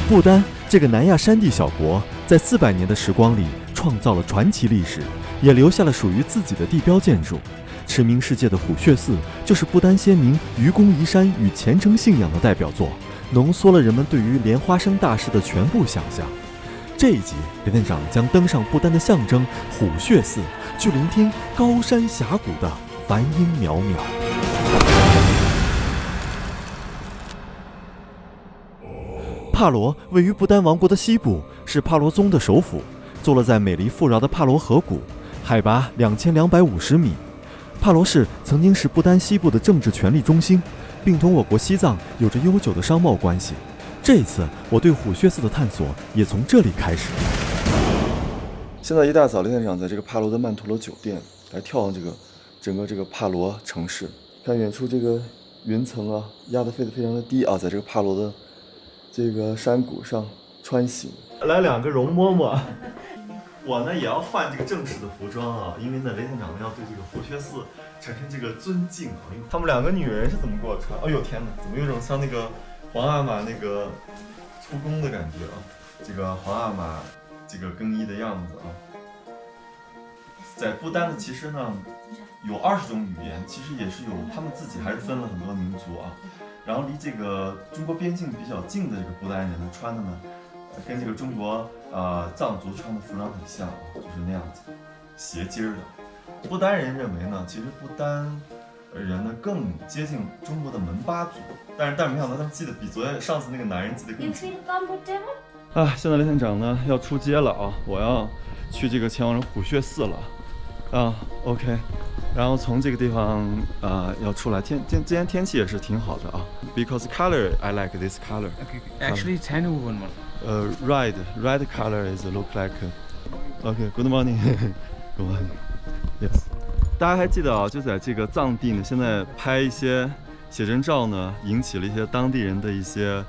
不丹这个南亚山地小国，在400年的时光里创造了传奇历史，也留下了属于自己的地标建筑。驰名世界的虎穴寺就是不丹先民愚公移山与虔诚信仰的代表作，浓缩了人们对于莲花生大师的全部想象。这一集，雷探长将登上不丹的象征虎穴寺，去聆听高山峡谷的梵音渺渺。帕罗位于不丹王国的西部，是帕罗宗的首府，坐落在美丽富饶的帕罗河谷，海拔2250米。帕罗市曾经是不丹西部的政治权力中心，并同我国西藏有着悠久的商贸关系。这一次，我对虎穴寺的探索也从这里开始。现在一大早，雷探长在这个帕罗的曼陀罗酒店来眺望整个帕罗城市，看远处这个云层啊，压得非常的低啊，在这个帕罗的这个山谷上穿行。来2个容嬷嬷。我呢也要换这个正式的服装啊，因为呢雷探长要对这个虎穴寺产生这个尊敬啊。他们2个女人是怎么给我穿？哎呦天哪，怎么有种像那个皇阿玛那个出宫的感觉啊？这个皇阿玛这个更衣的样子啊。在不丹呢，其实呢有20种语言，其实也是有他们自己还是分了很多民族啊。然后离这个中国边境比较近的这个不丹人呢，穿的呢跟这个中国藏族穿的服装很像，就是那样子斜襟的。不丹人认为呢，其实不丹人呢更接近中国的门巴族，但是没想到他们记得比上次那个男人记得更清。现在雷探长呢要出街了啊，我要去这个前往虎穴寺了OK。然后从这个地方要出来，今天天气也是挺好的啊。Because color I like this color. Okay. Actually, it's hand woven one. Red color is look like. Okay. Good morning. Good morning. Yes. 大家还记得啊？就在这个藏地呢，现在拍一些写真照呢，引起了一些当地人的一些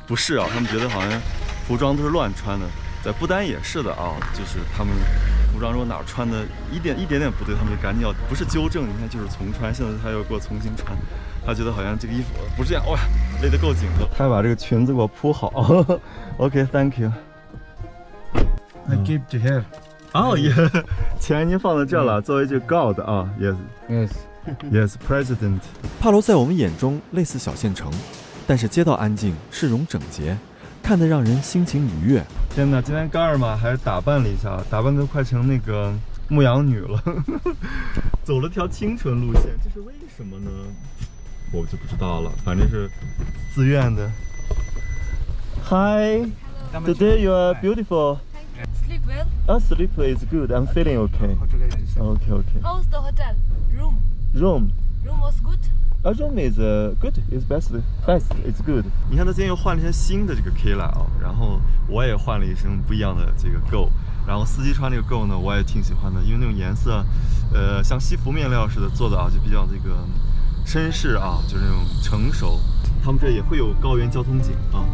不适啊。他们觉得好像服装都是乱穿的，在不丹也是的啊，就是他们。服装如果哪穿的一点不对，他们就赶紧要不是纠正，你看就是重穿。现在他又给我重新穿，他觉得好像这个衣服不是这样，哇，勒得够紧的。他把这个裙子给我铺好。OK，Thank you。I keep to here。也，钱已经放在这了，作为这个 God 啊 ，Yes，President。帕罗在我们眼中类似小县城，但是街道安静，市容整洁。看得让人心情愉悦。天哪，今天嘎尔玛还打扮了一下，打扮得快成那个牧羊女了，走了条清纯路线，这是为什么呢？我就不知道了，反正是自愿的。Hi, today you are beautiful. Sleep well? Sleep is good. I'm feeling okay. Okay. How's the hotel? Room was good? Room is good. It's best. It's good. 你看他今天又换了一身新的这个 K 了然后我也换了一身不一样的这个 Go。然后司机穿这个 Go 呢，我也挺喜欢的，因为那种颜色，像西服面料似的做的就比较这个绅士啊，就是那种成熟。他们这也会有高原交通警啊，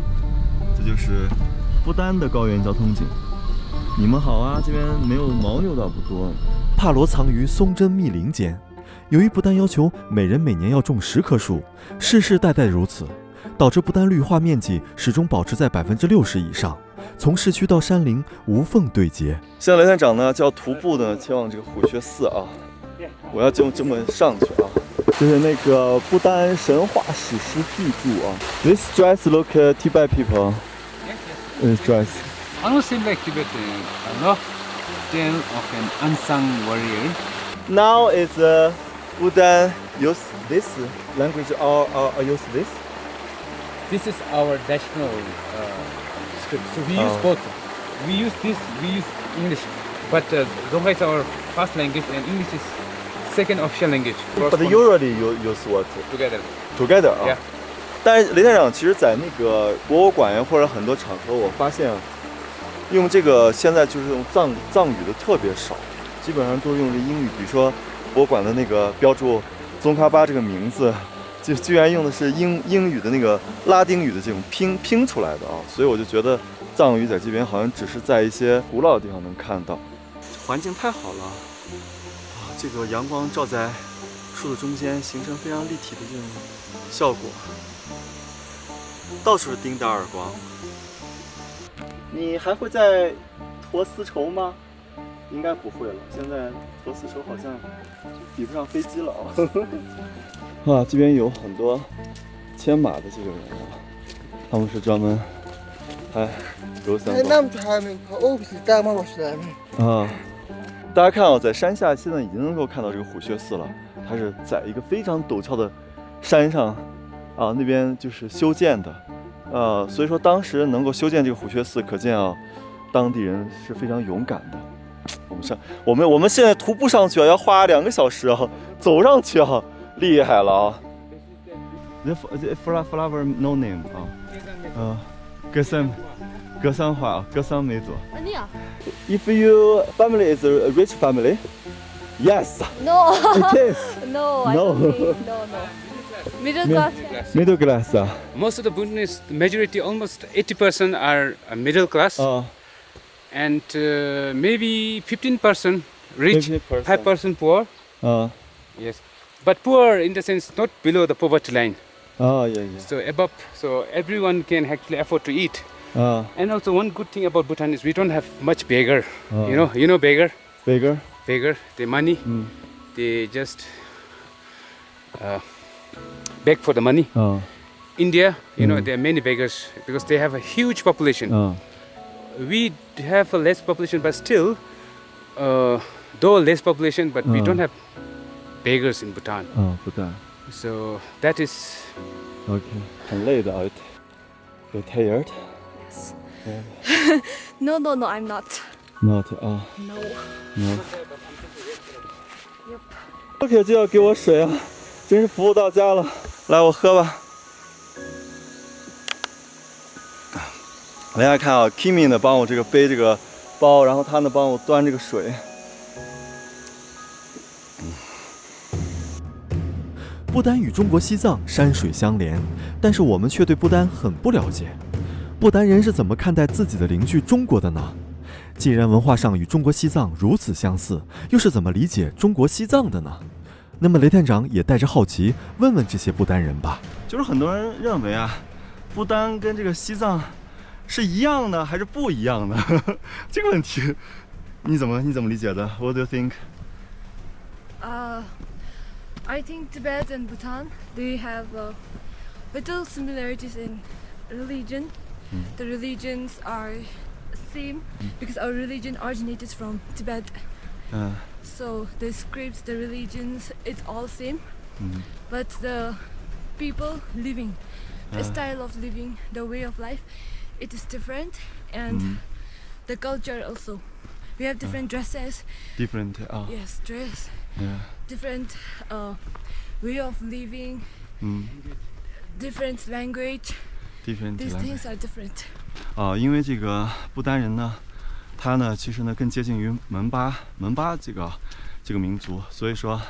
这就是不丹的高原交通警。你们好啊，这边没有牦牛倒不多。帕罗藏于松针密林间。由于不丹要求每人每年要种10棵树，世世代代如此，导致不丹绿化面积始终保持在60%以上，从市区到山林无缝对接。现在雷探长呢就要徒步呢前往这个虎穴寺啊，我要就这么上去啊，就是那个不丹神话史诗巨著啊。This dress look Tibet people. Yes. Dress. Almost seem like Tibetan. Tale of an unsung warrior. Now it's Buddha use this language or use this? This is our national script. So we use both. We use this, we use English. But Dzongkha is our first language and English is second official language. But usually you use what? Together 啊。Yeah. 但是雷探长其实在那个博物馆呀或者很多场合，我发现用这个现在就是用藏语的特别少，基本上都用的英语。比如说博物馆的那个标注宗喀巴这个名字，就居然用的是英语的那个拉丁语的这种拼出来的啊，所以我就觉得藏语在这边好像只是在一些古老的地方能看到。环境太好了啊！这个阳光照在树的中间，形成非常立体的这种效果，到处是丁达尔光。你还会再驮丝绸吗？应该不会了，现在驮丝绸好像比不上飞机了啊。啊，这边有很多牵马的这个人啊，他们是专门游散啊。大家看啊，在山下现在已经能够看到这个虎穴寺了，它是在一个非常陡峭的山上啊，那边就是修建的，所以说当时能够修建这个虎穴寺，可见啊，当地人是非常勇敢的。我们现在徒步上去啊，要花2个小时啊，走上去啊，厉害了啊。The flower no name 啊，格桑花，格桑梅朵。Ania? If your family is a rich family, yes, No. it is. No, I No. don't think. No. Middle class. Middle class 啊。 Most of the Bhutanese, the majority, almost 80% are middle class, and maybe 15% rich, 15%. 5% poor. 啊 Yes, but poor in the sense not below the poverty line. 啊，yeah. So above, so everyone can actually afford to eat. 啊 And also one good thing about Bhutan is we don't have much beggar. You know beggar. ，bigger. Beggar, the money. They just beg for the money. 啊 India, you know, there are many beggars because they have a huge population. 啊 We have a less population, but still, though less population, but we don't have beggars in Bhutan. 啊，不但 So that is OK， 很累的啊，You're tired? No, I'm not. Not 啊 No.，No。OK， 就要给我水啊，真是服务到家了。来，我喝吧。大家看啊 ，Kimi 呢帮我这个背这个包，然后他呢帮我端这个水。不丹与中国西藏山水相连，但是我们却对不丹很不了解。不丹人是怎么看待自己的邻居中国的呢？既然文化上与中国西藏如此相似，又是怎么理解中国西藏的呢？那么雷探长也带着好奇问问这些不丹人吧。就是很多人认为啊，不丹跟这个西藏是一样的还是不一样的？这个问题你怎么理解的 ？What do you think? I think Tibet and Bhutan, they have little similarities in religion. The religions are same because our religion originated from Tibet. So the scripts, the religions, it's all same. But the people living, the style of living, the way of life, it is different. And the culture also. We have different dresses. Different. Yes, dress. Yeah. Different way of living. Different language. Different. These things are different. 因为这个不丹人呢，他呢其实呢更接近于门巴这个民族，所以说，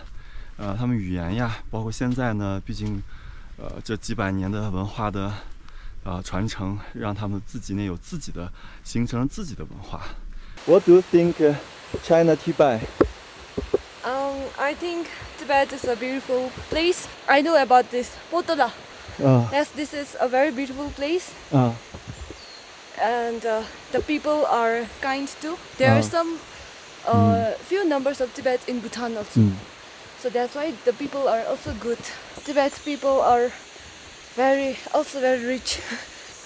他们语言呀，包括现在呢，毕竟，这几百年的文化的传承，让他们自己呢有自己的形成了自己的文化。What do you think China Tibet? I think Tibet is a beautiful place. I know about this Potala. Yes, this is a very beautiful place. And the people are kind too. There are some few numbers of Tibet in Bhutan also. So that's why the people are also good. Tibet people are also very rich.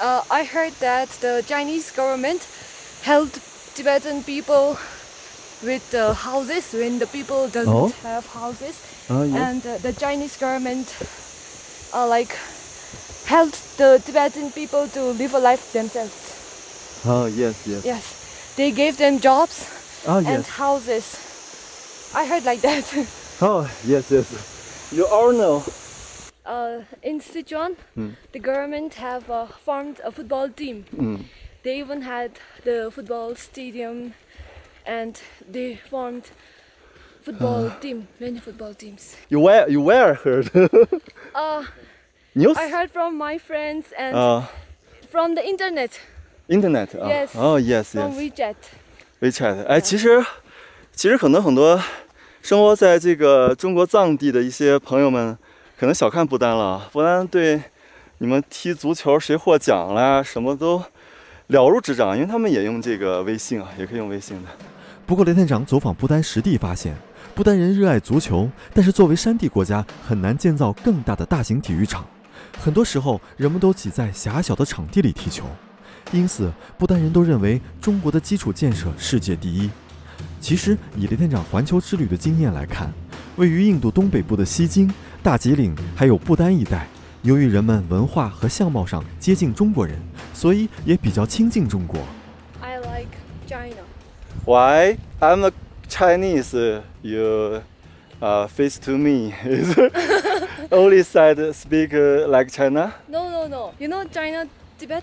I heard that the Chinese government helped Tibetan people with houses when the people doesn't have houses. Yes. And the Chinese government helped the Tibetan people to live a life themselves. Yes. Yes, they gave them jobs and Yes. houses. I heard like that. Yes. You all know. In Sichuan, the government have formed a football team. They even had the football stadium, and they formed many football teams. You where heard? News? I heard from my friends and from the internet. Internet 啊 Yes. Yes. From WeChat. WeChat， 哎，其实可能很多生活在这个中国藏地的一些朋友们，可能小看不丹了。不丹对你们踢足球谁获奖了，什么都了如指掌，因为他们也用这个微信啊，也可以用微信的。不过雷探长走访不丹实地发现，不丹人热爱足球，但是作为山地国家，很难建造更大的大型体育场。很多时候，人们都挤在狭小的场地里踢球，因此不丹人都认为中国的基础建设世界第一。其实，以雷探长环球之旅的经验来看，位于印度东北部的西京、大吉岭还有不丹一带，由于人们文化和相貌上接近中国人，所以也比较亲近中国。I like China. Why? I'm a Chinese. You face to me. Only side speak like China. No. You know China, Tibet?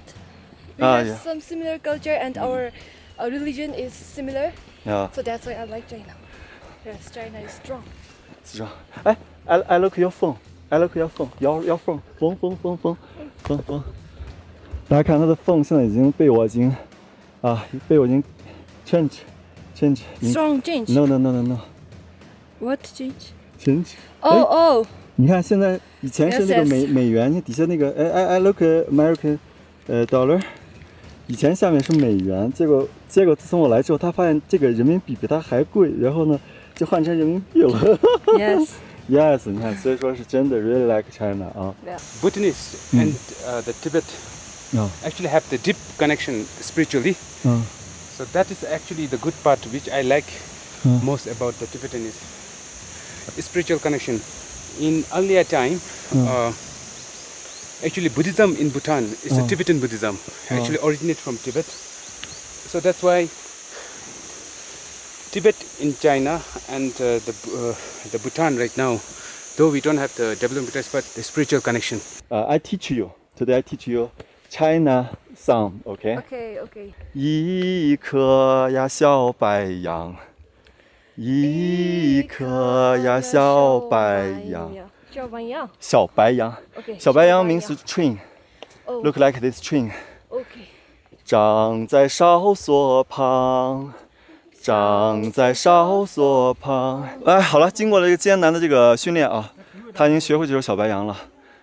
We Ah, have yeah. some similar culture and our religion is similar. Yeah. So that's why I like China. Yes, China is strong. 是这样。哎 I look your phone. I look your phone. Your phone. 风。大家看他的 phone 现在已经被我已经change. Strong change. No. What change? Change. Oh. 你看现在以前是那个 Yes. 美元，你底下那个I look American dollar。以前下面是美元，结果自从我来之后，他发现这个人民币比它还贵，然后呢就换成人民币了。Yes. Yes， 你看，所以说是真的 really like China 啊。Yeah. Bhutanese and the Tibet actually have the deep connection spiritually. So that is actually the good part which I like most about the Tibetanese spiritual connection. In earlier time, actually Buddhism in Bhutan is a Tibetan Buddhism, actually originate from Tibet. So that's why Tibet in China and the Bhutan right now, though we don't have the development, but the spiritual connection. I teach you today. I teach you China song. Okay. Okay. 一颗呀小白杨，一颗呀小白杨。小白杨。Okay. 小白杨 means train. Oh. Look like this train. Okay. 长在哨所旁。长在哨所旁。哎，好了，经过了这个艰难的这个训练啊，他已经学会这首小白杨了。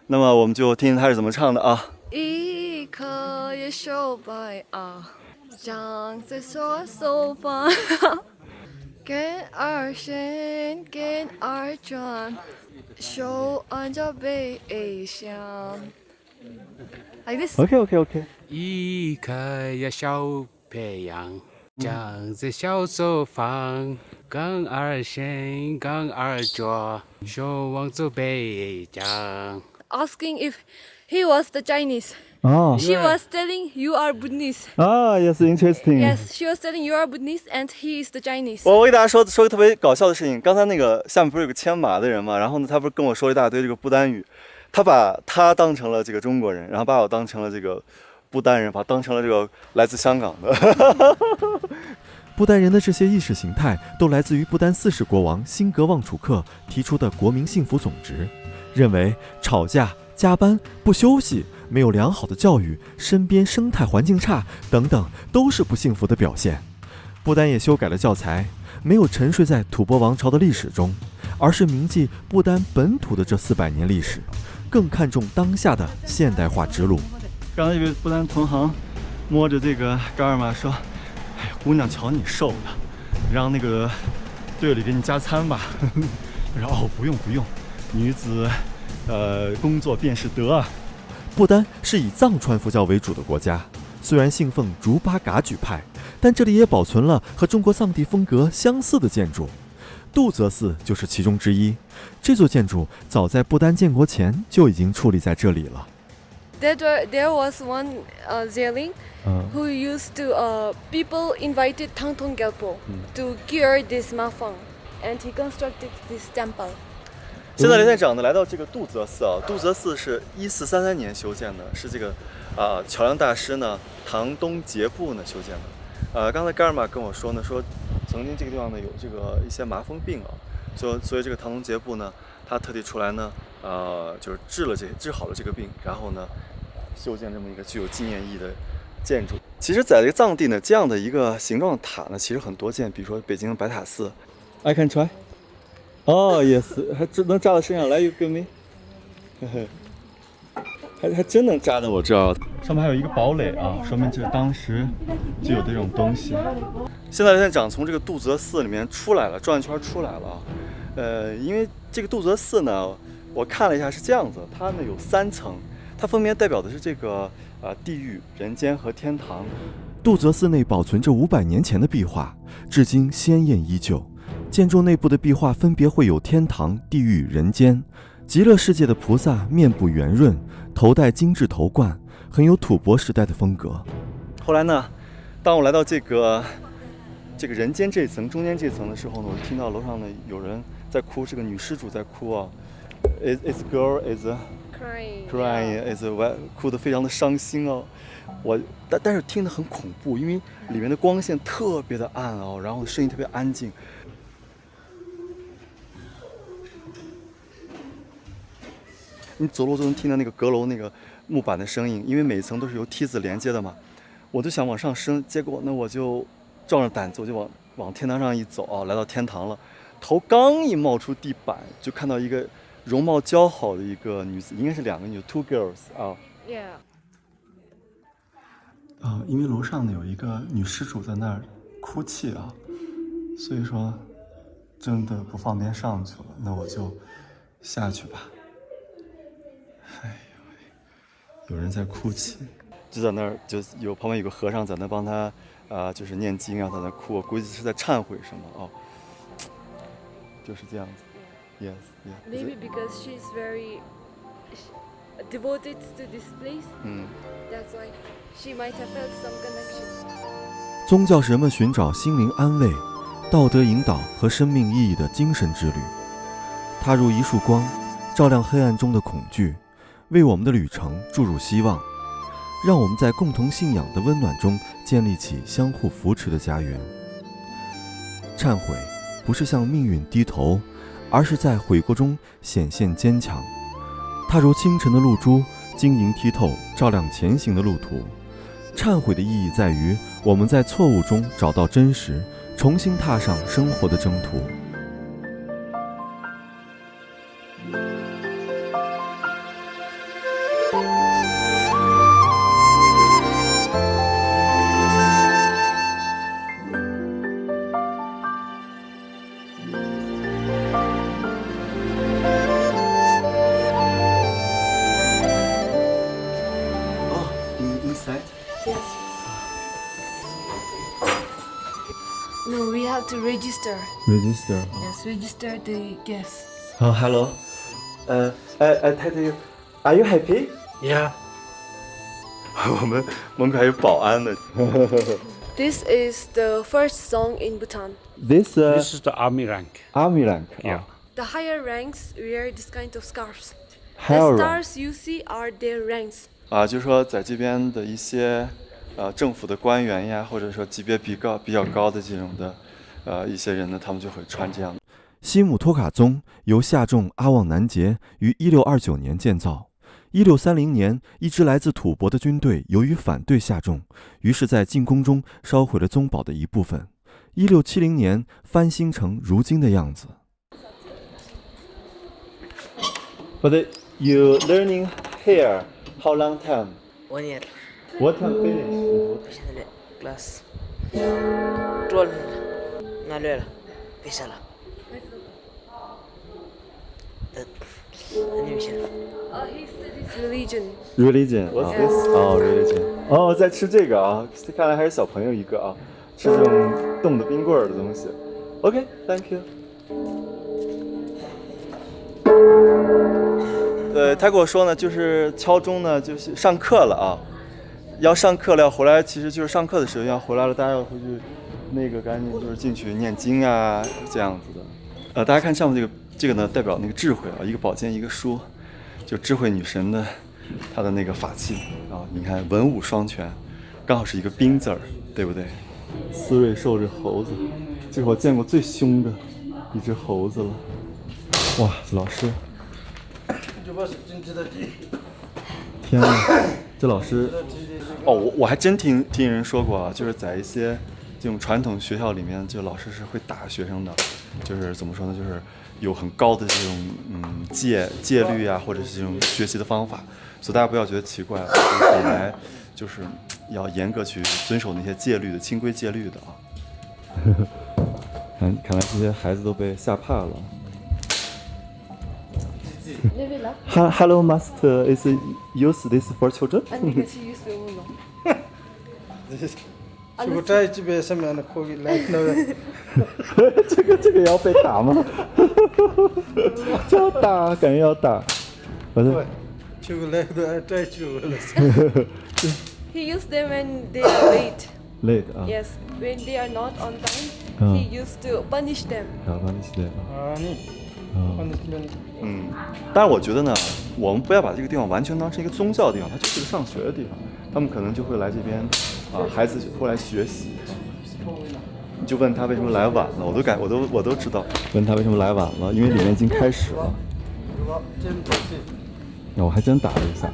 那么我们就听听他是怎么唱的啊。一颗呀小白杨，长在哨所旁，根儿深，根儿壮，手按着背上。Like this. OK。一颗呀小白杨。长在小手旁，根儿深，根儿壮，手往左背上。 Asking if he was the Chinese. She was telling you are Bhutanese. Yes, interesting. Yes, she was telling you are Bhutanese and he is the Chinese. 我给大家说个特别搞笑的事情。刚才那个下面不是有个牵马的人嘛？然后呢，他不是跟我说了一大堆这个不丹语，他把他当成了这个中国人，然后把我当成了这个不丹人，把当成了这个来自香港的。不丹人的这些意识形态都来自于不丹4世国王辛格旺楚克提出的国民幸福总值，认为吵架、加班、不休息、没有良好的教育、身边生态环境差等等，都是不幸福的表现。不丹也修改了教材，没有沉睡在吐蕃王朝的历史中，而是铭记不丹本土的这400年历史，更看重当下的现代化之路。刚才一位不丹同行摸着这个伽尔玛说：“哎呀，姑娘，瞧你瘦的，让那个队里给你加餐吧。”我说：“哦，不用，女子，工作便是德啊。”不丹是以藏传佛教为主的国家，虽然信奉竹巴噶举派，但这里也保存了和中国藏地风格相似的建筑。杜泽寺就是其中之一。这座建筑早在不丹建国前就已经矗立在这里了。There was one Zeling who used to people invited Thangthong Gelpo to cure this mafang, and he constructed this temple. 现在雷探长呢来到这个杜泽寺啊，杜泽寺是1433年修建的，是这个桥梁大师呢唐东杰布呢修建的。刚才伽尔玛跟我说呢，说曾经这个地方呢有这个一些麻风病啊，所以这个唐东杰布呢，他特地出来呢，就是治好了这个病，然后呢修建这么一个具有纪念意义的建筑。其实，在这个藏地呢，这样的一个形状的塔呢，其实很多见，比如说北京的白塔寺。I can try. Oh yes， 还能扎到身上来，you give me。还真能扎到我这儿。上面还有一个堡垒啊，说明这当时就有这种东西。现在院长从这个杜泽寺里面出来了，转一圈出来了。因为这个杜泽寺呢，我看了一下是这样子，它呢有3层，它分别代表的是这个地狱、人间和天堂。杜泽寺内保存着500年前的壁画，至今鲜艳依旧。建筑内部的壁画分别绘有天堂、地狱、人间。极乐世界的菩萨面部圆润，头戴精致头冠，很有吐蕃时代的风格。后来呢，当我来到这个人间这一层、中间这一层的时候呢，我就听到楼上呢有人在哭，是个女施主在哭啊。It's girl is crying is 哭得非常的伤心哦。但是听得很恐怖，因为里面的光线特别的暗哦，然后声音特别安静。你走路都能听到那个阁楼那个木板的声音，因为每一层都是由梯子连接的嘛。我就想往上升，结果那我就壮着胆子，我就往天堂上一走啊，来到天堂了。头刚一冒出地板，就看到一个容貌姣好的一个女子，应该是2个女 ，two girls 啊。Yeah. 因为楼上呢有一个女施主在那儿哭泣啊，所以说真的不方便上去了，那我就下去吧。哎呦，有人在哭泣，就在那儿，就有旁边有个和尚在那帮他就是念经啊，在那哭，我估计是在忏悔什么啊，就是这样子。Yes, yeah. Maybe because she's very devoted to this place. That's why she might have felt some connection. 宗教是人们寻找心灵安慰、道德引导和生命意义的精神之旅。它如一束光，照亮黑暗中的恐惧，为我们的旅程注入希望，让我们在共同信仰的温暖中建立起相互扶持的家园。忏悔不是向命运低头，而是在悔过中显现坚强。它如清晨的露珠，晶莹剔透，照亮前行的路途。忏悔的意义在于我们在错误中找到真实，重新踏上生活的征途。No, we have to register. Register. Yes, register the guests. Oh, hello. I tell you, are you happy? Yeah. 我们门口还有保安呢。This is the first song in Bhutan. This This is the army rank. army rank. Yeah. The higher ranks wear this kind of scarves. Higher The rank. stars you see are their ranks. 就是说在这边的一些政府的官员呀，或者说级别比较高的这种的一些人呢，他们就会穿这样的。西姆托卡宗由夏仲阿旺南杰于1629年建造。1630年，一支来自吐蕃的军队由于反对夏仲，于是在进攻中烧毁了宗堡的一部分。1670年翻新成如今的样子。But you learning here how long time? 1 year. What time finish? Class 12 نالولا في سنة He studies religion. Religion. What's this? religion. 在吃这个啊，看来还是小朋友一个啊，吃这种冻的冰棍儿的东西。OK, thank you. 他跟我说呢，就是敲钟呢，就是上课了啊，要上课了，要回来，其实就是上课的时候要回来了，大家要回去，那个赶紧就是进去念经啊，这样子的。大家看上面这个呢，代表那个智慧啊，一个宝剑，一个书，就智慧女神的她的那个法器啊，你看文武双全，刚好是一个兵字儿，对不对？思瑞兽这猴子，这是我见过最凶的一只猴子了。哇，老师！天哪，这老师！我还真听人说过啊，就是在一些这种传统学校里面，就老师是会打学生的，就是怎么说呢，就是有很高的这种戒律啊，或者是这种学习的方法，所以大家不要觉得奇怪，本来就是要严格去遵守那些戒律的清规戒律的啊。看来这些孩子都被吓怕了。Hello, master. Is use this for children? 아니 같이 use 저거 짜이 집에서 면 거기 라이트 넣어. 这个要被打吗？就要打，感觉要打。我的 저거 라이트 짜이 저거. He used them when they are late. late 啊。 Yes, when they are not on time, he used to punish them. 好，帮你洗脸。 아니. 반드시면 但是我觉得呢，我们不要把这个地方完全当成一个宗教的地方，它就是个上学的地方。他们可能就会来这边，孩子会来学习。你就问他为什么来晚了，我都知道。问他为什么来晚了，因为里面已经开始了。我还真打了一下，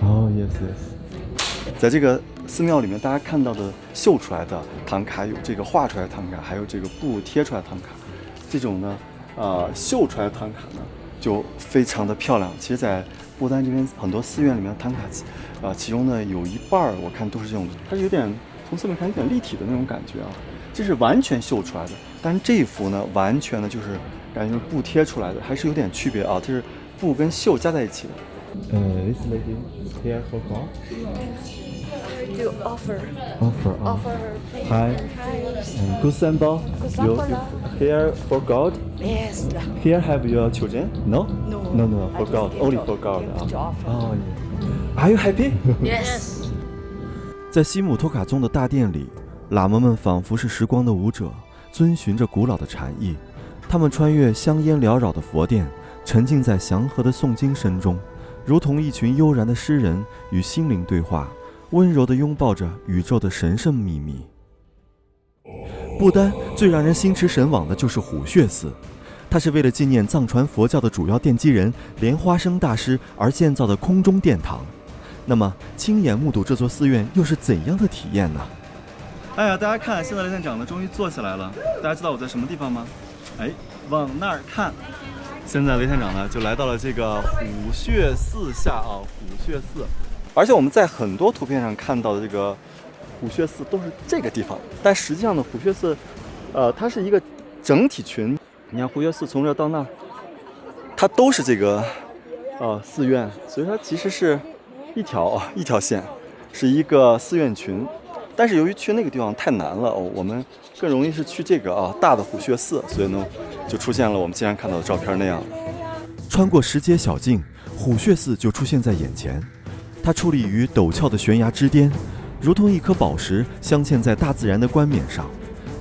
哦 ，yes yes。在这个寺庙里面，大家看到的绣出来的唐卡，有这个画出来的唐卡，还有这个布贴出来的唐卡。这种呢，绣出来的唐卡呢，就非常的漂亮。其实，在不丹这边很多寺院里面的唐卡，其中呢有一半我看都是这种，它是有点从侧面看有点立体的那种感觉啊。这是完全绣出来的，但是这一幅呢，完全的就是感觉是布贴出来的，还是有点区别啊。这是布跟绣加在一起的。This lady here for God. To offer her Hi. Good symbol. You here for God? Yes. Here have your children? No? No. For God. Only for God. Oh, yeah. Are you happy? Yes. 在西姆托卡宗的大殿里，喇嘛们仿佛是时光的舞者，遵循着古老的禅意。他们穿越香烟缭绕的佛殿，沉浸在祥和的诵经声中，如同一群悠然的诗人与心灵对话，温柔地拥抱着宇宙的神圣秘密。不丹最让人心驰神往的就是虎穴寺，它是为了纪念藏传佛教的主要奠基人莲花生大师而建造的空中殿堂。那么，亲眼目睹这座寺院又是怎样的体验呢？哎呀，大家看，现在雷探长呢终于坐下来了。大家知道我在什么地方吗？哎，往那儿看。现在雷探长呢就来到了这个虎穴寺下啊，虎穴寺。而且我们在很多图片上看到的这个虎穴寺都是这个地方，但实际上呢，虎穴寺，它是一个整体群。你看虎穴寺从这到那儿，它都是这个寺院，所以它其实是一条线，是一个寺院群。但是由于去那个地方太难了，我们更容易是去这个大的虎穴寺，所以呢，就出现了我们经常看到的照片那样。穿过石阶小径，虎穴寺就出现在眼前。它矗立于陡峭的悬崖之巅，如同一颗宝石镶嵌在大自然的冠冕上。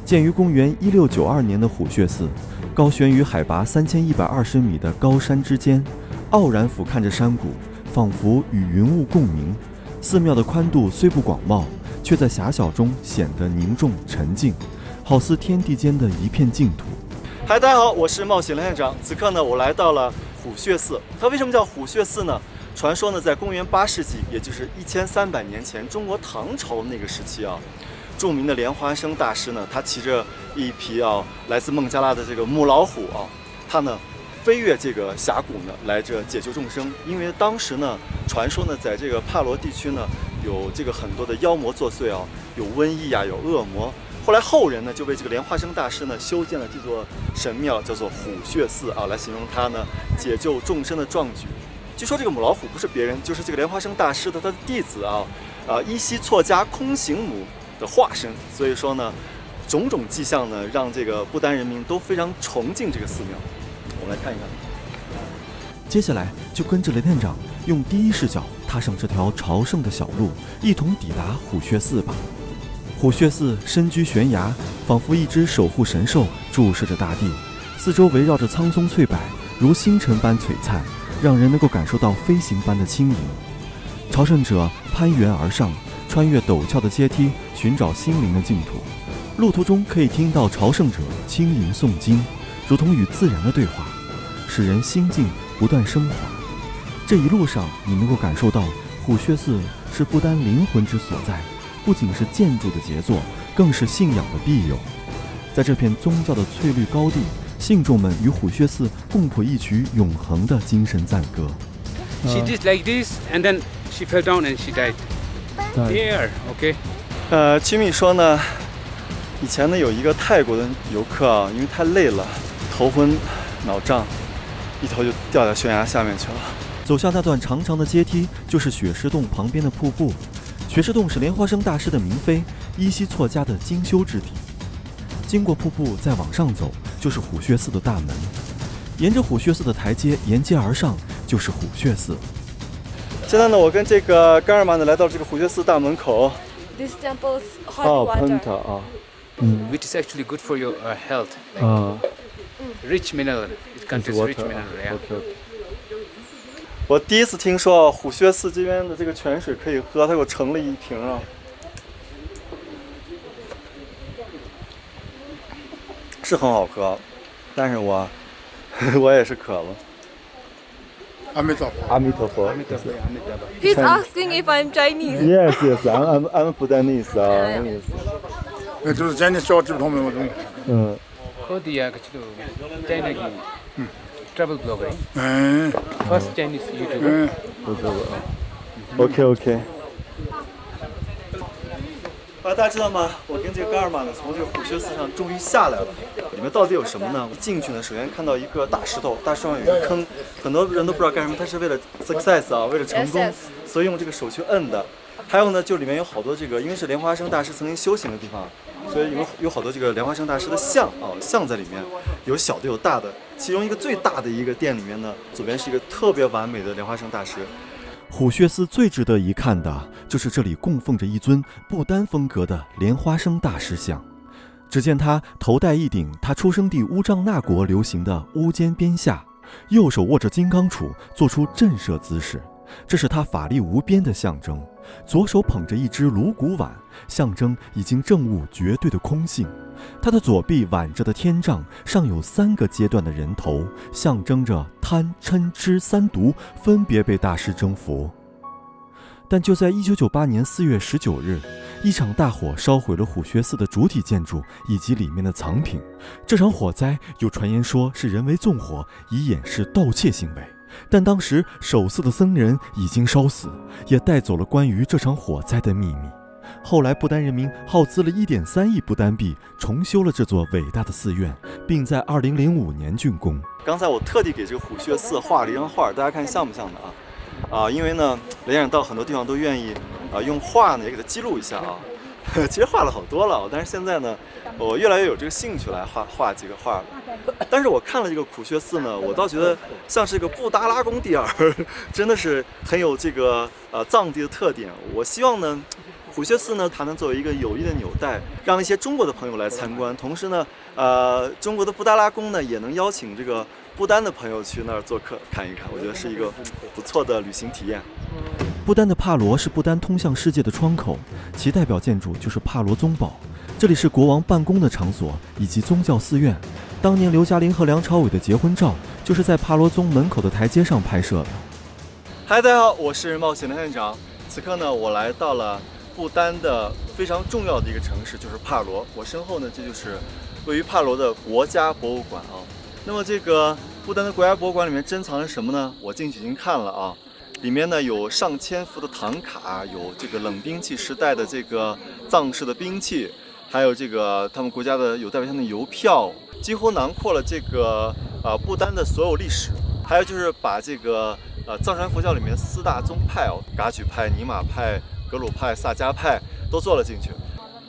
建于公元1692年的虎穴寺，高悬于海拔3120米的高山之间，傲然俯瞰着山谷，仿佛与云雾共鸣。寺庙的宽度虽不广袤，却在狭小中显得凝重沉静，好似天地间的一片净土。嗨，大家好，我是冒险雷探长。此刻呢，我来到了虎穴寺。它为什么叫虎穴寺呢？传说呢，在公元8世纪，也就是1300年前，中国唐朝那个时期啊，著名的莲花生大师呢，他骑着一匹来自孟加拉的这个母老虎啊，他呢飞越这个峡谷呢，来这解救众生。因为当时呢，传说呢，在这个帕罗地区呢，有这个很多的妖魔作祟啊，有瘟疫啊，有恶魔。后来后人呢，就为这个莲花生大师呢，修建了这座神庙，叫做虎穴寺啊，来形容他呢解救众生的壮举。据说这个母老虎不是别人，就是这个莲花生大师的他的弟子伊西错家空行母的化身。所以说呢，种种迹象呢，让这个不丹人民都非常崇敬这个寺庙。我们来看一看。接下来就跟着雷探长用第一视角踏上这条朝圣的小路，一同抵达虎穴寺吧。虎穴寺身居悬崖，仿佛一只守护神兽注视着大地，四周围绕着苍松翠柏，如星辰般璀璨，让人能够感受到飞行般的轻盈。朝圣者攀援而上，穿越陡峭的阶梯，寻找心灵的净土。路途中可以听到朝圣者轻吟诵经，如同与自然的对话，使人心境不断升华。这一路上，你能够感受到虎穴寺是不丹灵魂之所在，不仅是建筑的杰作，更是信仰的庇佑。在这片宗教的翠绿高地，信众们与虎穴寺共谱一曲永恒的精神赞歌。She did like this, and then she fell down and she died. There, okay. 曲米说呢，以前呢有一个泰国的游客啊，因为太累了，头昏脑胀，一头就掉在悬崖下面去了。走下那段长长的阶梯，就是雪狮洞旁边的瀑布。雪狮洞是莲花生大师的明妃依稀错家的精修之地。经过瀑布再往上走，就是虎穴寺的大门。沿着虎穴寺的台阶沿街而上，就是虎穴寺。现在呢，我跟这个甘尔玛呢来到这个虎穴寺大门口。This temple's holy water. Penta 啊。Which is actually good for your health. Like rich mineral. It contains rich mineral. Yeah. Okay. 我第一次听说虎穴寺这边的这个泉水可以喝，他给我盛了一瓶啊。是很好喝，但是我也是渴了。阿弥陀佛。阿弥陀佛。He's asking if I'm Chinese. Yes, I'm Bhutanese 啊。那就是 Chinese 小智同没有东西。Kodia kachilo China ki travel blogger. First Chinese YouTuber. OK。大家知道吗？我跟这个甘尔玛呢，从这个虎穴寺上终于下来了。里面到底有什么呢？一进去呢，首先看到一个大石头，大石头上有一个坑，很多人都不知道干什么，它是为了 success 啊，为了成功，所以用这个手去摁的。还有呢，就里面有好多这个，因为是莲花生大师曾经修行的地方，所以有好多这个莲花生大师的像啊，像在里面，有小的有大的。其中一个最大的一个殿里面呢，左边是一个特别完美的莲花生大师。虎穴寺最值得一看的就是这里供奉着一尊不丹风格的莲花生大师像。只见他头戴一顶他出生地乌障那国流行的乌肩边下，右手握着金刚杵，做出震慑姿势，这是他法力无边的象征。左手捧着一只颅骨碗，象征已经证悟绝对的空性。他的左臂挽着的天杖上有3个阶段的人头，象征着贪嗔痴3毒分别被大师征服。但就在1998年4月19日，一场大火烧毁了虎穴寺的主体建筑以及里面的藏品。这场火灾有传言说是人为纵火，以掩饰盗窃行为，但当时守寺的僧人已经烧死，也带走了关于这场火灾的秘密。后来不丹人民耗资了1.3亿不丹币重修了这座伟大的寺院，并在2005年竣工。刚才我特地给这个虎穴寺画了一张画，大家看像不像的啊？因为呢，雷先生到很多地方都愿意用画呢也给它记录一下啊。其实画了好多了，但是现在呢，我越来越有这个兴趣来画几个画了。但是我看了这个虎穴寺呢，我倒觉得像是个布达拉宫第二，真的是很有这个藏地的特点。我希望呢，虎穴寺呢，它能作为一个有力的纽带，让一些中国的朋友来参观。同时呢，中国的布达拉宫呢，也能邀请这个不丹的朋友去那儿做客看一看，我觉得是一个不错的旅行体验。不丹的帕罗是不丹通向世界的窗口，其代表建筑就是帕罗宗堡，这里是国王办公的场所以及宗教寺院。当年刘嘉玲和梁朝伟的结婚照就是在帕罗宗门口的台阶上拍摄的。嗨，大家好，我是冒险的探长。此刻呢，我来到了不丹的非常重要的一个城市，就是帕罗。我身后呢，这就是位于帕罗的国家博物馆啊。那么这个不丹的国家博物馆里面珍藏着什么呢？我进去已经看了啊。里面呢有上千幅的唐卡，有这个冷兵器时代的这个藏式的兵器，还有这个他们国家的有代表性的邮票，几乎囊括了这个不丹的所有历史。还有就是把这个藏传佛教里面4大宗派噶举派、尼玛派、格鲁派、萨迦派都做了进去。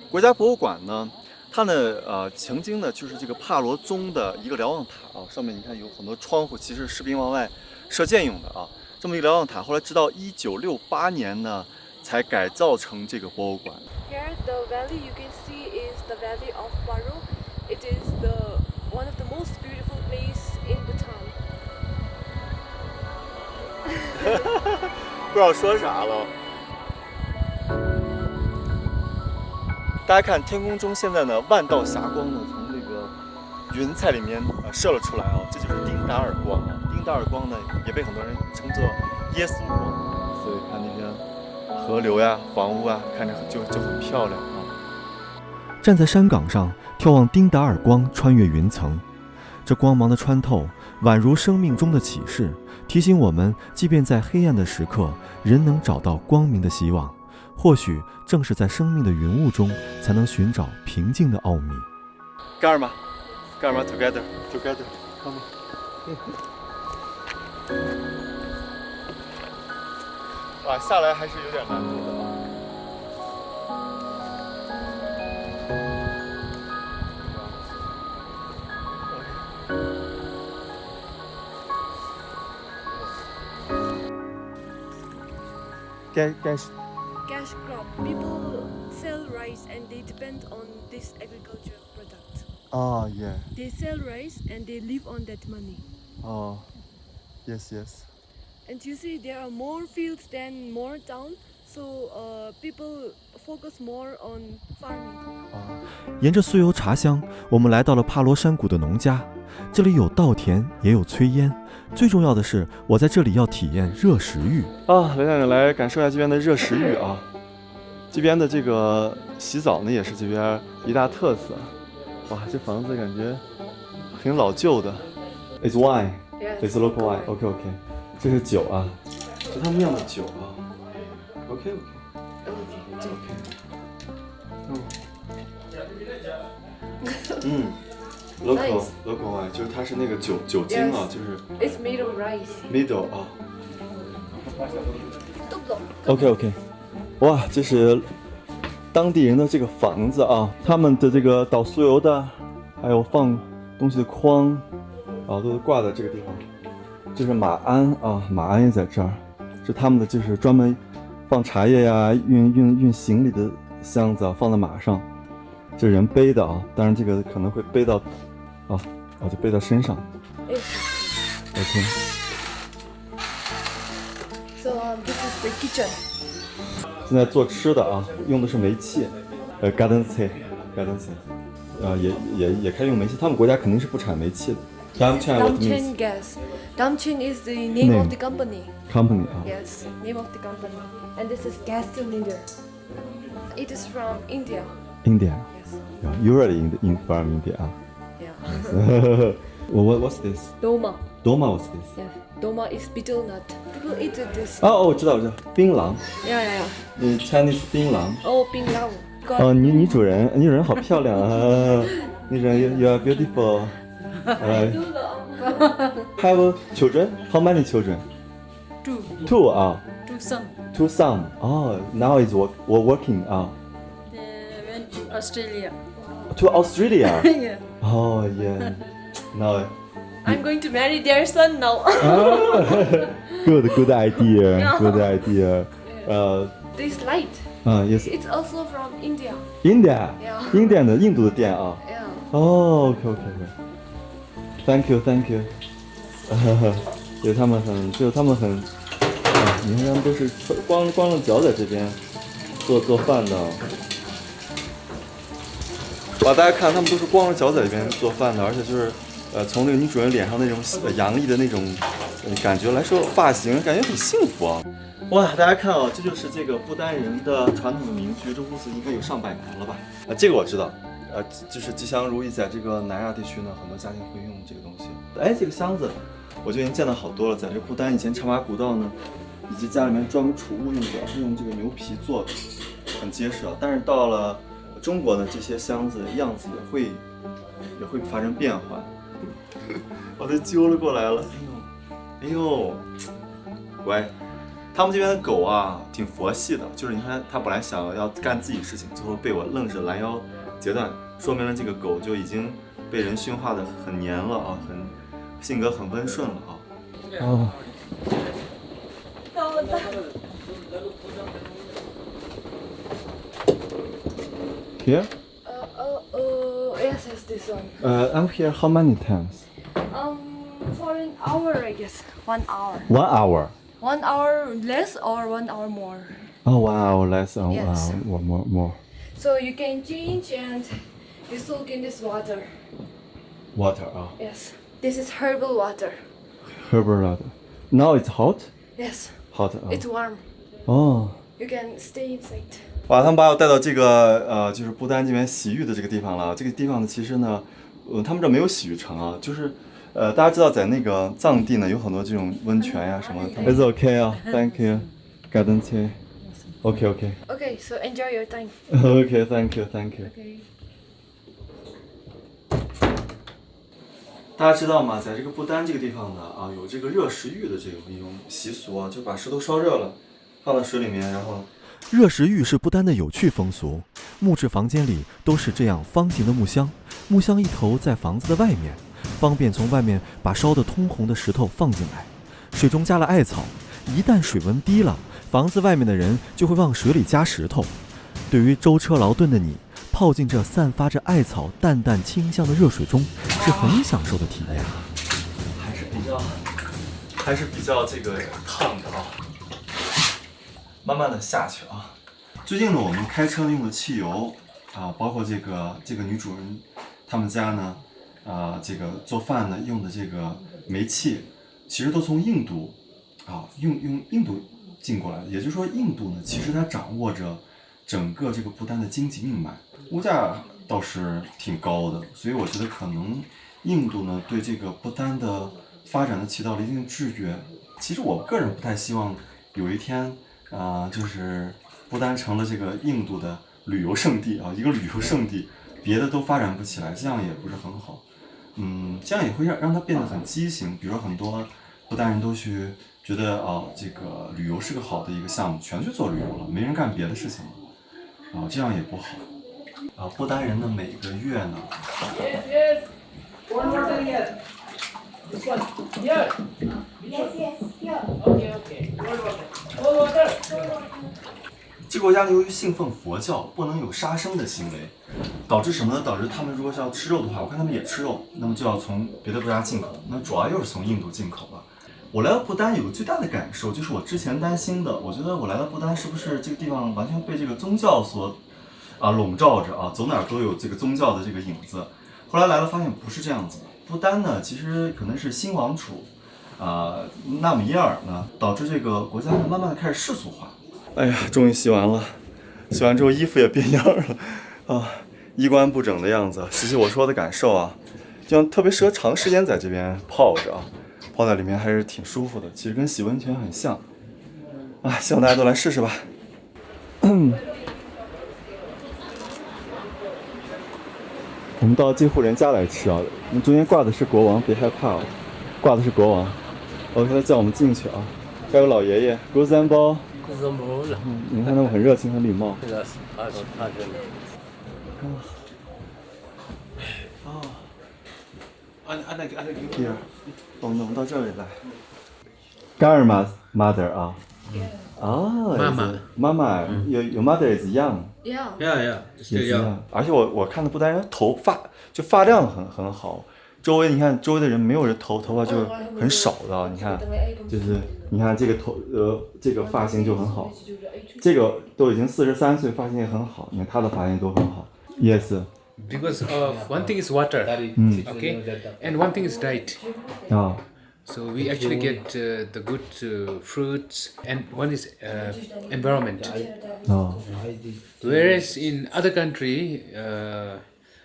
国家博物馆呢，它呢曾经呢就是这个帕罗宗的一个瞭望塔啊，上面你看有很多窗户，其实是士兵往外射箭用的啊。这么一个瞭望塔，后来直到1968年呢，才改造成这个博物馆。Here, the valley you can see is the valley of Paro. It is one of the most beautiful place in Bhutan. 不知道说啥了。大家看天空中现在呢，万道霞光呢从这个云彩里面射了出来啊，这就是丁达尔光啊。丁达尔光呢也被很多人称作耶稣光，所以看那边河流呀、房屋啊，看着就很漂亮啊。站在山岗上眺望丁达尔光穿越云层，这光芒的穿透宛如生命中的启示，提醒我们，即便在黑暗的时刻，人能找到光明的希望。或许正是在生命的云雾中，才能寻找平静的奥秘。Karma together come on 哇，下来还是有点难度的啊。Cash crop. People sell rice and they depend on this agriculture product. Oh yeah. They sell rice and they live on that money. Oh, yes. And you see, there are more fields than more town, so people focus more on farming. 沿着酥油茶香，我们来到了帕罗山谷的农家。这里有稻田，也有炊烟。最重要的是，我在这里要体验热食浴啊！来带你来感受一下这边的热食浴啊。这边的这个洗澡呢，也是这边一大特色。哇，这房子感觉挺老旧的。It's wine. It's local wine. OK. 这是酒啊，是他们酿的酒啊。OK. Local wine 就是它是那个酒精啊，就是。It's made of rice. Middle 啊。OK。哇，这是当地人的这个房子啊，他们的这个倒酥油的，还有放东西的筐啊，都是挂在这个地方。这是马鞍啊，马鞍也在这儿，是他们的就是专门放茶叶呀、运行李的箱子啊，放在马上，这人背的啊，当然这个可能会背到就背到身上。OK. So this is the kitchen. 现在做吃的啊，用的是煤气，garden tea，也开始用煤气，他们国家肯定是不产煤气的。Damchan gas. Damchan is the name of the company. Company 啊。Yes, name of the company. And this is gas cylinder. It is from India. India. Yes. Yeah, usually from India 啊。Yeah. What's this? Doma. What's this? Yeah. Doma is betel nut. People eat this. 我知道，槟榔。Yeah. Chinese 槟�ang. Oh, 槟榔. 女主人好漂亮啊！女主人 you are beautiful. Have children? How many children? Two 啊。Two son. Now is working 啊。Went to Australia. To Australia? Yeah. Oh yeah. Now. I'm going to marry their son now. Good idea. Good idea. This light. Yes. It's also from India. India. Yeah. India 的印度的店啊。Yeah. OK. Thank you. 对他们很，你看他们都是光着脚在这边做饭的。大家看，他们都是光着脚在这边做饭的，而且就是从那个女主人脸上那种洋溢的那种感觉来说，发型感觉很幸福啊。哇，大家看啊，这就是这个不丹人的传统的民居，这屋子应该有上百年了吧？这个我知道。就是吉祥如意，在这个南亚地区呢，很多家庭会用这个东西。这个箱子我就已经见到好多了，在这个不丹以前茶马古道呢，以及家里面专门储物用的，是用这个牛皮做的，很结实啊。但是到了中国呢，这些箱子样子也会发生变化。我都揪了过来了，哎呦，乖。他们这边的狗啊，挺佛系的，就是你看它本来想要干自己事情，最后被我愣是拦腰截断，说明了这个狗就已经被人驯化的很黏了啊，性格很温顺了啊。Here? Yes, this one. I'm here how many times? For an hour, I guess. 1 hour. 1 hour. 1 hour less or 1 hour more. 1 hour less or Yes. 1 hour more. So you can change and you soak in this water. Water Yes. This is herbal water. Herbal water. Now it's hot? Yes. Hot. It's warm. You can stay inside. 哇，他们把我带到这个就是不丹这边洗浴的这个地方了。这个地方呢，其实呢，他们这没有洗浴城啊，就是大家知道在那个藏地呢，有很多这种温泉呀、什么的。It's okay 啊 ，Thank you， garden tea。OK。 Okay, so enjoy your time. OK，Thank you。 Okay. 大家知道吗？在这个不丹这个地方呢，有这个热食浴的这种一种习俗啊，就把石头烧热了，放到水里面，然后热食浴是不丹的有趣风俗。木质房间里都是这样方形的木箱，木箱一头在房子的外面，方便从外面把烧得通红的石头放进来。水中加了艾草，一旦水温低了，房子外面的人就会往水里加石头。对于舟车劳顿的你，泡进这散发着艾草淡淡清香的热水中，是很享受的体验。还是比较这个烫的啊。慢慢的下去啊。最近呢，我们开车用的汽油包括这个女主人他们家呢，这个做饭呢用的这个煤气，其实都从印度用印度进过来的。也就是说，印度呢，其实它掌握着整个这个不丹的经济命脉，物价倒是挺高的，所以我觉得可能印度呢对这个不丹的发展呢起到了一定的制约。其实我个人不太希望有一天就是不丹成了这个印度的旅游胜地一个旅游胜地，别的都发展不起来，这样也不是很好。这样也会让它变得很畸形。比如说很多不丹人都去觉得这个旅游是个好的一个项目，全去做旅游了，没人干别的事情了这样也不好不丹人的每个月呢这个国家呢，由于信奉佛教，不能有杀生的行为，导致什么呢？导致他们如果是要吃肉的话，我看他们也吃肉，那么就要从别的国家进口，那主要又是从印度进口了。我来到不丹有个最大的感受，就是我之前担心的，我觉得我来到不丹是不是这个地方完全被这个宗教所笼罩着走哪儿都有这个宗教的这个影子。后来来了发现不是这样子的，不丹呢其实可能是新王储纳米耶尔呢，导致这个国家呢慢慢的开始世俗化。哎呀，终于洗完了，洗完之后衣服也变样了衣冠不整的样子。实际我说的感受就特别适合长时间在这边泡着泡在里面还是挺舒服的，其实跟洗温泉很像希望大家都来试试吧。我们到这户人家来吃我们中间挂的是国王，别害怕挂的是国王。OK， 他叫我们进去还有老爷爷古三包。你看他们很热情，很礼貌。Here， 我们到这里来。Garma's mother妈妈 your mother is young。Yeah, still young。而且我看到不丹人发量很好。周围你看，周围的人没有人头发就很少的，你看，就是你看这个这个发型就很好，这个都已经43岁，发型也很好，你看他的发型都很好。Yes. Because one thing is water, okay, and one thing is diet. So we actually get the good fruits, and one is environment. Whereas in other country,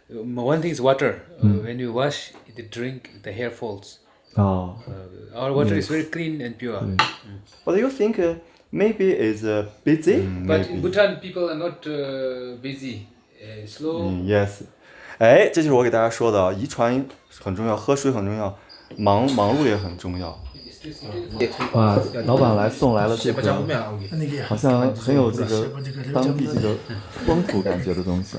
one thing is water. When you wash the drink, the hair falls. Our water is very clean and pure. But you think maybe it's busy? But in Bhutan, people are not busy. Slow. Yes. 这就是我给大家说的遗传很重要，喝水很重要，忙碌也很重要。哇，老板送来了这个，好像很有这个当地这个风土感觉的东西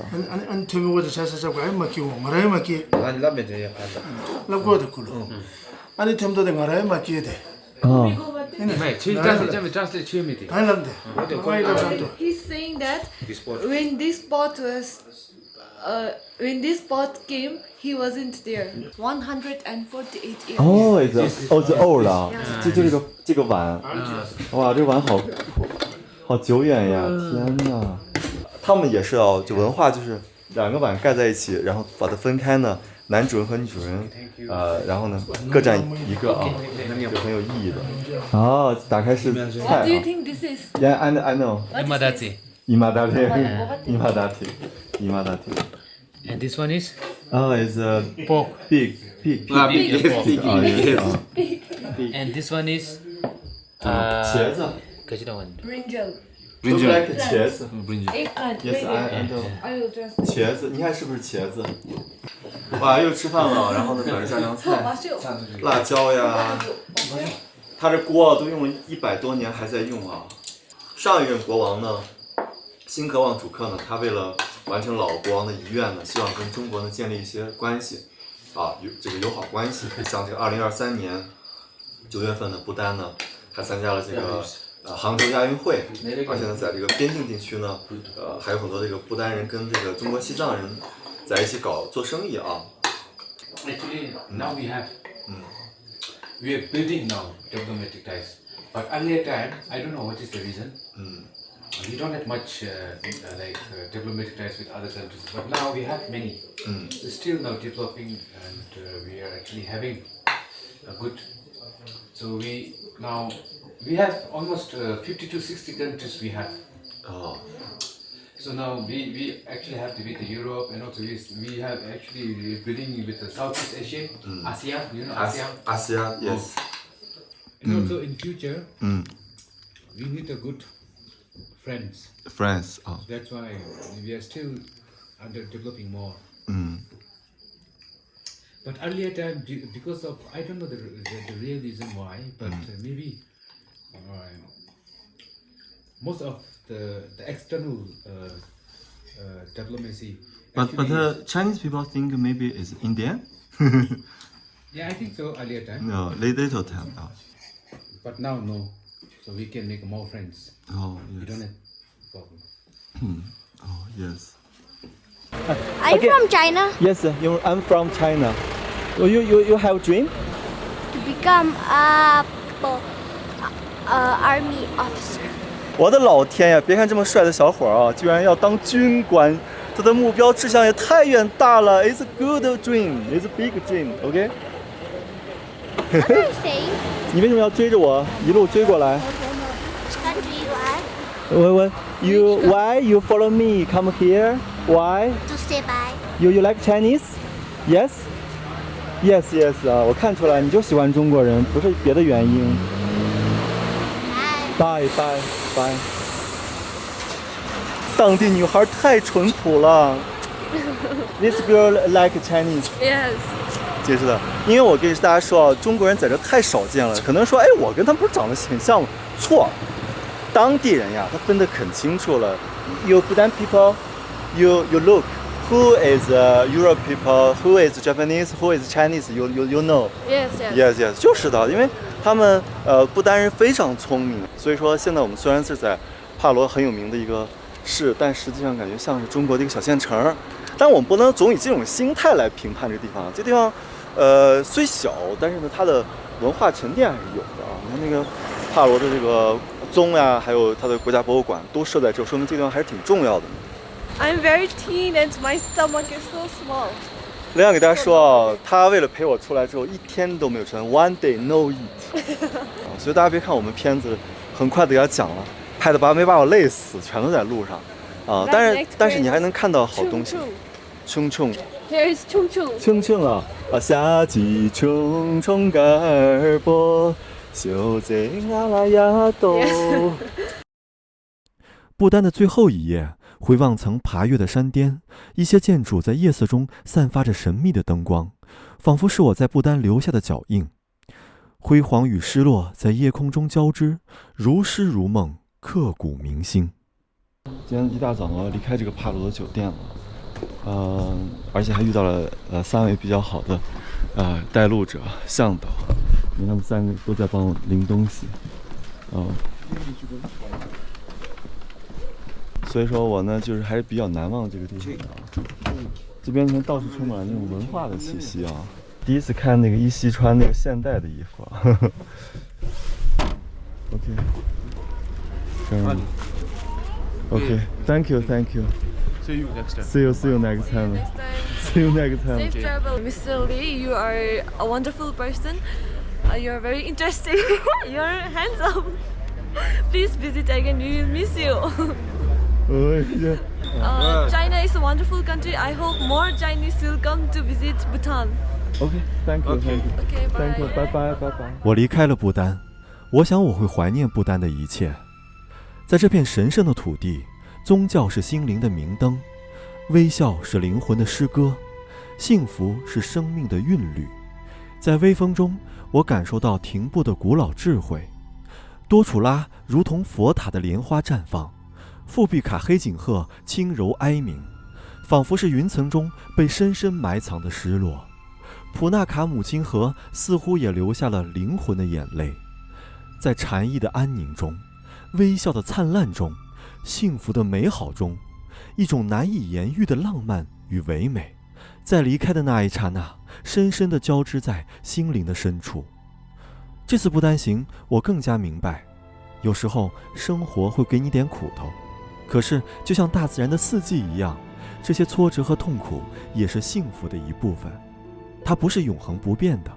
He's saying that when this pot came, he wasn't there. 148 years. It's old 就这个碗，哇，这碗好久远呀！天哪，他们也是就文化就是2个碗盖在一起，然后把它分开呢，男主人和女主人，然后呢各占一个就很有意义的。打开是菜。What do you think this is? Yeah, I know. Imadati. Imadati. And this one is? It's a pork. Pig. Pig. And this one is 茄子。 Brinjal. Look like 茄子。 Eggplant. Yes, I know. I will just. 茄子，你看是不是茄子？哇，又吃饭了，然后呢，摆着家常菜，辣椒呀，他这锅都用了100多年还在用啊。上一任国王呢，新科旺主克呢，他为了完成老国王的遗愿呢，希望跟中国呢建立一些关系，友好关系。像这个2023年9月份呢，不丹呢还参加了这个杭州亚运会，而且呢，在这个边境地区呢，还有很多这个不丹人跟这个中国西藏人在一起做生意啊。Actually, now we are building now diplomatic ties. But earlier time, I don't know what is the reason. We don't have much diplomatic ties with other countries. But now we have many. Still now developing, and we are actually having a good. So we have almost 50 to 60 countries we have. Oh. So now we actually have to with Europe, and also we have actually building with the Southeast Asia, ASEAN, you know ASEAN. ASEAN, yes. And also in future, we need a good friends. Friends. Oh. That's why we are still under developing more. But earlier time, because of I don't know the real reason why, but maybe most of the external diplomacy. But the Chinese people think maybe it's Indian. Yeah, I think so. Earlier time. No, little time. Oh. But now no, so we can make more friends. Oh, We yes. don't have problem. Oh, yes. Are you from China? Yes, I'm from China. You have a dream? To become a army officer. 我的老天呀！别看这么帅的小伙啊，居然要当军官，他的目标志向也太远大了。It's a good dream, it's a big dream. OK? What are you saying? 你为什么要追着我一路追过来 Which country you are? Why you follow me? Come here. Why? To say bye. You like Chinese? Yes. Yes, yes 啊，我看出来你就喜欢中国人，不是别的原因。Bye, bye, bye. 当地女孩太淳朴了。This girl like Chinese. Yes. 解释的，因为我跟大家说啊，中国人在这太少见了。可能说，哎，我跟他们不是长得很像吗？错，当地人呀，他分得很清楚了。You Bhutan people, you look. Who is Europe people? Who is Japanese? Who is Chinese? You know? Yes, yes. Yes, yes， 就是的，因为他们不丹人非常聪明，所以说现在我们虽然是在帕罗很有名的一个市，但实际上感觉像是中国的一个小县城。但我们不能总以这种心态来评判这个地方。这地方虽小，但是呢它的文化沉淀还是有的啊。你看那个帕罗的这个宗呀，还有它的国家博物馆都设在这，说明这地方还是挺重要的。I'm very thin and my stomach is so small. 雷阳给大家说啊，他为了陪我出来之后，一天都没有吃饭 ，one day no eat 所以大家别看我们片子很快的给他讲了，拍的没把我累死，全都在路上啊。但是你还能看到好东西。冲冲 Here is Chung Chung. 冲冲啊！夏季冲冲盖尔波，秀在阿拉亚多。不丹的最后一夜，回望曾爬越的山巅，一些建筑在夜色中散发着神秘的灯光，仿佛是我在不丹留下的脚印。辉煌与失落在夜空中交织，如诗如梦，刻骨铭心。今天一大早呢，离开这个帕罗的酒店了，而且还遇到了3位比较好的带路者向导，因为他们3个都在帮我拎东西，所以说我呢就是还是比较难忘这个地方啊。这边呢到处充满了那种文化的气息啊。第一次看那个依稀穿那个现代的衣服啊。OK, thank you. See you next time. See you next time. See you next time. Safe travel. Mr. Lee, you are a wonderful person. You are very interesting. You are handsome. Please visit again. We will miss you. China is a wonderful country. I hope more Chinese will come to visit Bhutan. OK，Thank you，Thank you，拜拜。我离开了不丹，我想我会怀念不丹的一切。在这片神圣的土地，宗教是心灵的明灯，微笑是灵魂的诗歌，幸福是生命的韵律。在微风中，我感受到停步的古老智慧。多楚拉如同佛塔的莲花绽放，富毕卡黑颈鹤轻柔哀鸣，仿佛是云层中被深深埋藏的失落。普纳卡母亲河似乎也流下了灵魂的眼泪。在禅意的安宁中，微笑的灿烂中，幸福的美好中，一种难以言喻的浪漫与唯美，在离开的那一刹那，深深地交织在心灵的深处。这次不丹行，我更加明白，有时候生活会给你点苦头，可是就像大自然的四季一样，这些挫折和痛苦也是幸福的一部分。它不是永恒不变的，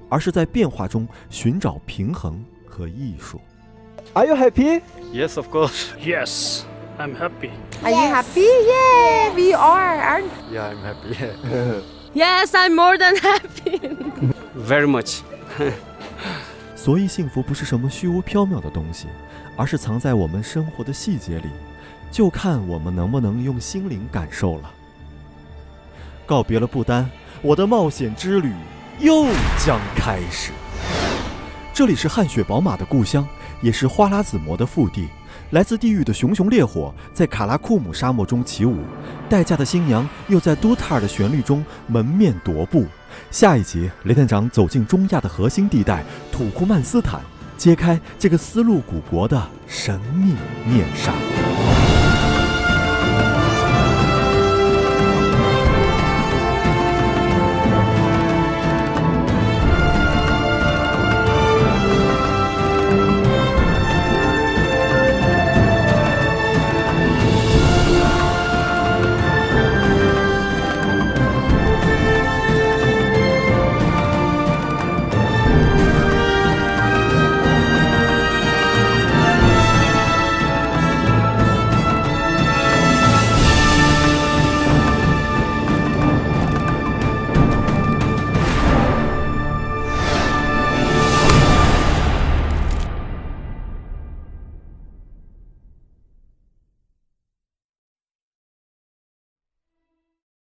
而是在变化中寻找平衡和艺术。Are you happy? Yes, of course. Yes, I'm happy. Are you happy? Yeah, we are. Yeah, I'm happy. Yes, I'm more than happy. Very much. 所以幸福不是什么虚无缥缈的东西，而是藏在我们生活的细节里，就看我们能不能用心灵感受了。告别了不丹，我的冒险之旅又将开始。这里是汗血宝马的故乡，也是花剌子模的腹地。来自地狱的熊熊烈火在卡拉库姆沙漠中起舞，待嫁的新娘又在都塔尔的旋律中门面踱步。下一集，雷探长走进中亚的核心地带土库曼斯坦，揭开这个丝路古国的神秘面纱。